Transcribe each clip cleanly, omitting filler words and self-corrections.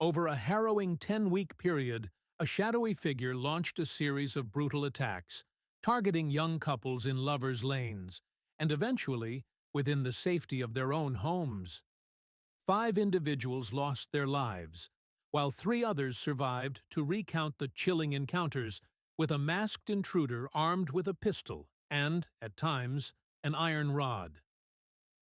Over a harrowing 10-week period, a shadowy figure launched a series of brutal attacks, targeting young couples in lovers' lanes, and eventually within the safety of their own homes. 5 individuals lost their lives, while 3 others survived to recount the chilling encounters with a masked intruder armed with a pistol and, at times, an iron rod.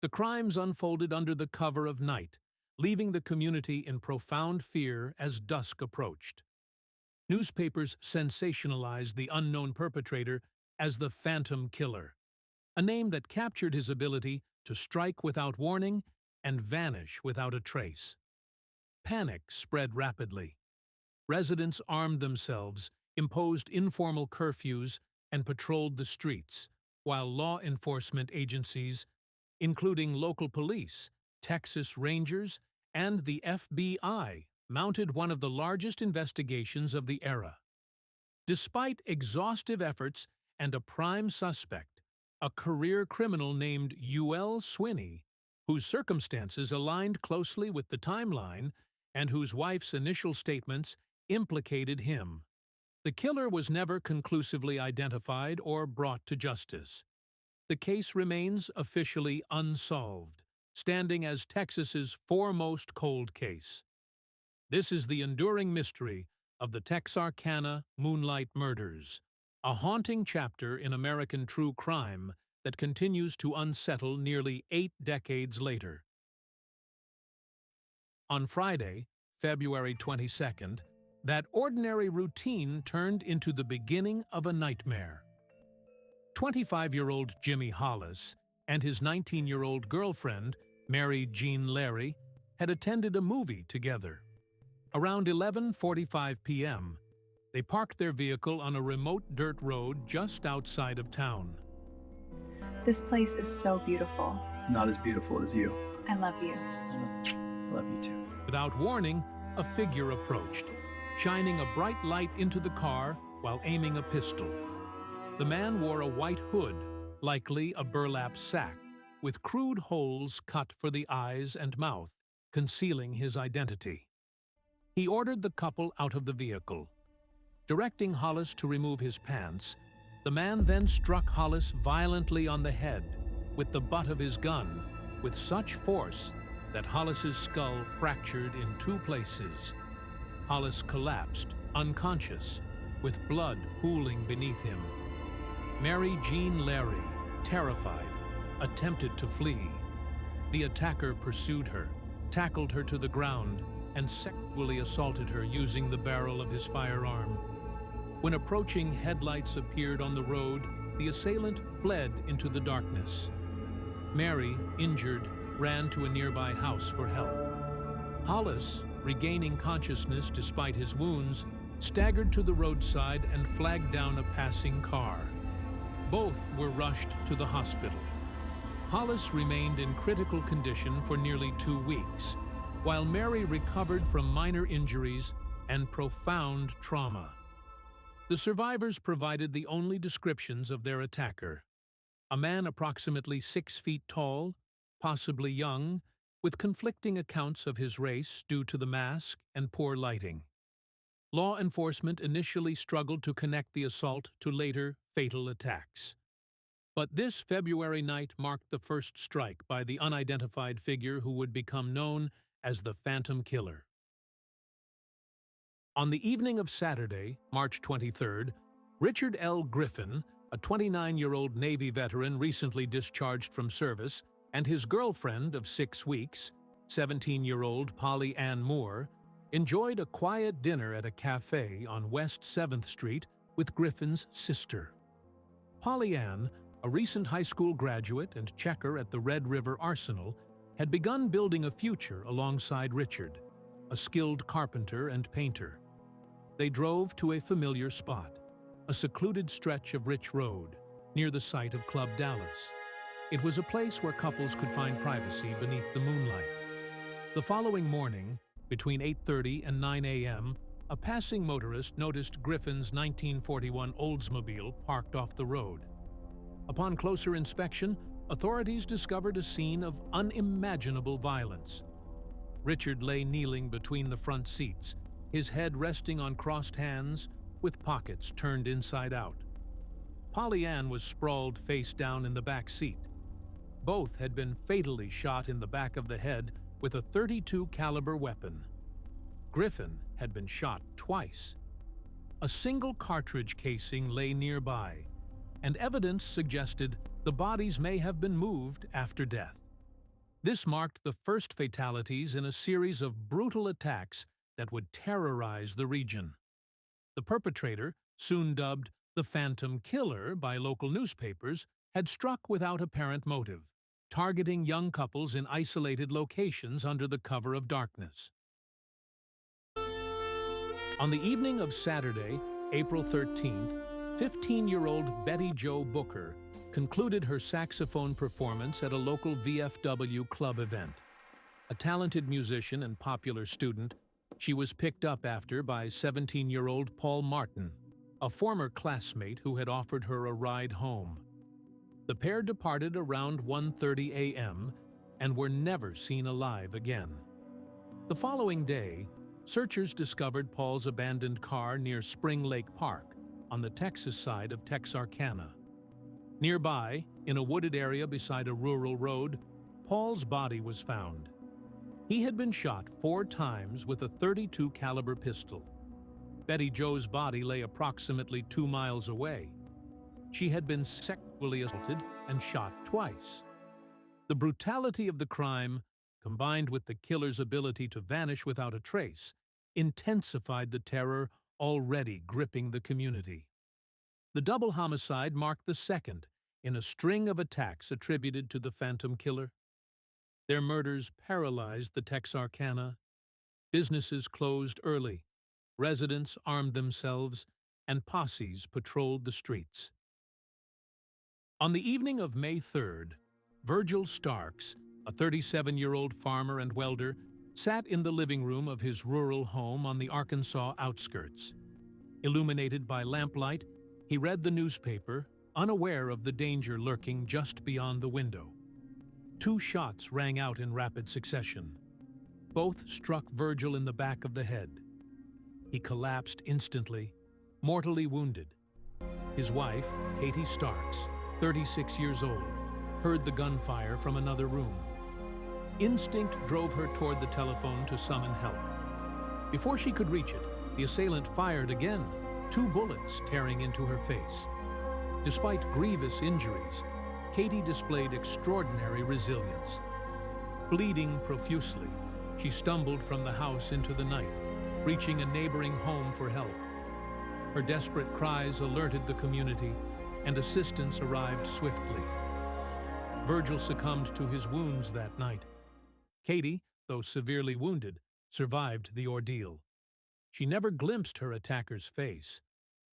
The crimes unfolded under the cover of night, leaving the community in profound fear as dusk approached. Newspapers sensationalized the unknown perpetrator as the Phantom Killer, a name that captured his ability to strike without warning and vanish without a trace. Panic spread rapidly. Residents armed themselves, imposed informal curfews, and patrolled the streets, while law enforcement agencies, including local police, Texas Rangers, and the FBI, mounted one of the largest investigations of the era. Despite exhaustive efforts and a prime suspect, a career criminal named Ul Swinney, whose circumstances aligned closely with the timeline and whose wife's initial statements implicated him. The killer was never conclusively identified or brought to justice. The case remains officially unsolved, standing as Texas's foremost cold case. This is the enduring mystery of the Texarkana Moonlight Murders, a haunting chapter in American true crime that continues to unsettle nearly 8 decades later. On Friday, February 22nd, that ordinary routine turned into the beginning of a nightmare. 25-year-old Jimmy Hollis and his 19-year-old girlfriend, Mary Jean Larry, had attended a movie together. Around 11:45 p.m., they parked their vehicle on a remote dirt road just outside of town. This place is so beautiful. Not as beautiful as you. I love you. I love you too. Without warning, a figure approached, shining a bright light into the car while aiming a pistol. The man wore a white hood, likely a burlap sack, with crude holes cut for the eyes and mouth, concealing his identity. He ordered the couple out of the vehicle. Directing Hollis to remove his pants, the man then struck Hollis violently on the head with the butt of his gun, with such force that Hollis's skull fractured in 2 places. Hollis collapsed, unconscious, with blood pooling beneath him. Mary Jean Larry, terrified, attempted to flee. The attacker pursued her, tackled her to the ground, and sexually assaulted her using the barrel of his firearm. When approaching headlights appeared on the road, the assailant fled into the darkness. Mary, injured, ran to a nearby house for help. Hollis, regaining consciousness despite his wounds, staggered to the roadside and flagged down a passing car. Both were rushed to the hospital. Hollis remained in critical condition for nearly 2 weeks, while Mary recovered from minor injuries and profound trauma. The survivors provided the only descriptions of their attacker: a man approximately 6 feet tall, possibly young, with conflicting accounts of his race due to the mask and poor lighting. Law enforcement initially struggled to connect the assault to later fatal attacks. But this February night marked the first strike by the unidentified figure who would become known as the Phantom Killer. On the evening of Saturday, March 23rd, Richard L. Griffin, a 29-year-old Navy veteran recently discharged from service, and his girlfriend of 6 weeks, 17-year-old Polly Ann Moore, enjoyed a quiet dinner at a cafe on West 7th Street with Griffin's sister. Polly Ann, a recent high school graduate and checker at the Red River Arsenal, had begun building a future alongside Richard, a skilled carpenter and painter. They drove to a familiar spot, a secluded stretch of Rich Road, near the site of Club Dallas. It was a place where couples could find privacy beneath the moonlight. The following morning, between 8:30 and 9 a.m., a passing motorist noticed Griffin's 1941 Oldsmobile parked off the road. Upon closer inspection, authorities discovered a scene of unimaginable violence. Richard lay kneeling between the front seats, his head resting on crossed hands with pockets turned inside out. Polly Ann was sprawled face down in the back seat. Both had been fatally shot in the back of the head with a .32 caliber weapon. Griffin had been shot twice. A single cartridge casing lay nearby, and evidence suggested the bodies may have been moved after death. This marked the first fatalities in a series of brutal attacks that would terrorize the region. The perpetrator, soon dubbed the Phantom Killer by local newspapers, had struck without apparent motive, targeting young couples in isolated locations under the cover of darkness. On the evening of Saturday, April 13th, 15-year-old Betty Jo Booker concluded her saxophone performance at a local VFW club event. A talented musician and popular student, she was picked up after by 17-year-old Paul Martin, a former classmate who had offered her a ride home. The pair departed around 1:30 a.m. and were never seen alive again. The following day, searchers discovered Paul's abandoned car near Spring Lake Park on the Texas side of Texarkana. Nearby, in a wooded area beside a rural road, Paul's body was found. He had been shot 4 times with a .32 caliber pistol. Betty Jo's body lay approximately 2 miles away. She had been sexually assaulted and shot twice. The brutality of the crime, combined with the killer's ability to vanish without a trace, intensified the terror already gripping the community. The double homicide marked the second in a string of attacks attributed to the Phantom Killer. Their murders paralyzed the Texarkana. Businesses closed early, residents armed themselves, and posses patrolled the streets. On the evening of May 3rd, Virgil Starks, a 37-year-old farmer and welder, sat in the living room of his rural home on the Arkansas outskirts. Illuminated by lamplight, he read the newspaper, unaware of the danger lurking just beyond the window. 2 shots rang out in rapid succession. Both struck Virgil in the back of the head. He collapsed instantly, mortally wounded. His wife, Katie Starks, 36 years old, heard the gunfire from another room. Instinct drove her toward the telephone to summon help. Before she could reach it, the assailant fired again, 2 bullets tearing into her face. Despite grievous injuries, Katie displayed extraordinary resilience. Bleeding profusely, she stumbled from the house into the night, reaching a neighboring home for help. Her desperate cries alerted the community, and assistance arrived swiftly. Virgil succumbed to his wounds that night. Katie, though severely wounded, survived the ordeal. She never glimpsed her attacker's face.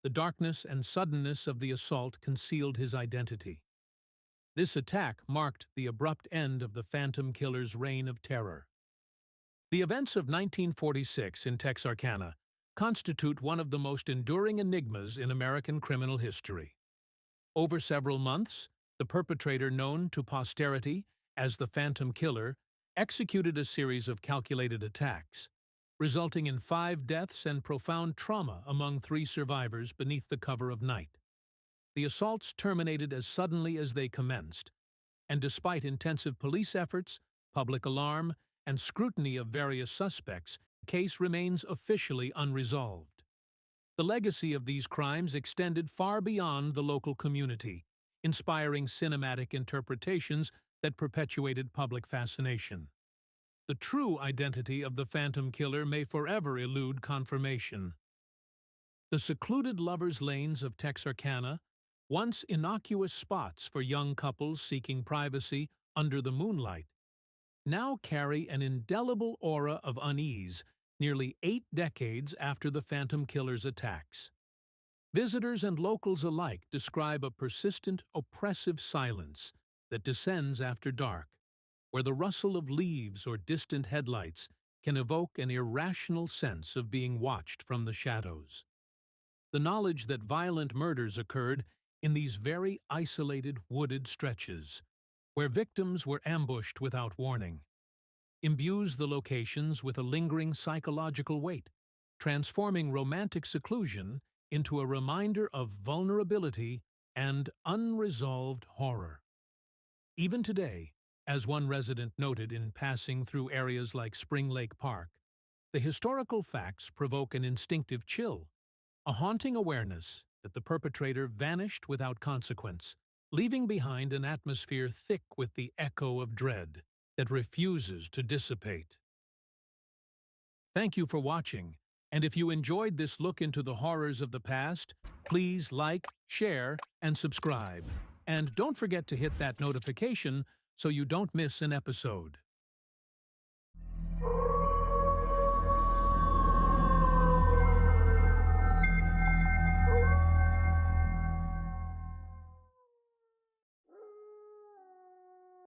The darkness and suddenness of the assault concealed his identity. This attack marked the abrupt end of the Phantom Killer's reign of terror. The events of 1946 in Texarkana constitute one of the most enduring enigmas in American criminal history. Over several months, the perpetrator, known to posterity as the Phantom Killer, executed a series of calculated attacks, resulting in 5 deaths and profound trauma among 3 survivors beneath the cover of night. The assaults terminated as suddenly as they commenced, and despite intensive police efforts, public alarm, and scrutiny of various suspects, the case remains officially unresolved. The legacy of these crimes extended far beyond the local community, inspiring cinematic interpretations that perpetuated public fascination. The true identity of the Phantom Killer may forever elude confirmation. The secluded lovers' lanes of Texarkana, once innocuous spots for young couples seeking privacy under the moonlight, now carry an indelible aura of unease nearly 8 decades after the Phantom Killer's attacks. Visitors and locals alike describe a persistent, oppressive silence that descends after dark, where the rustle of leaves or distant headlights can evoke an irrational sense of being watched from the shadows. The knowledge that violent murders occurred in these very isolated, wooded stretches, where victims were ambushed without warning, imbues the locations with a lingering psychological weight, transforming romantic seclusion into a reminder of vulnerability and unresolved horror. Even today, as one resident noted in passing through areas like Spring Lake Park, the historical facts provoke an instinctive chill, a haunting awareness that the perpetrator vanished without consequence, leaving behind an atmosphere thick with the echo of dread that refuses to dissipate. Thank you for watching, and if you enjoyed this look into the horrors of the past, please like, share, and subscribe. And don't forget to hit that notification so you don't miss an episode.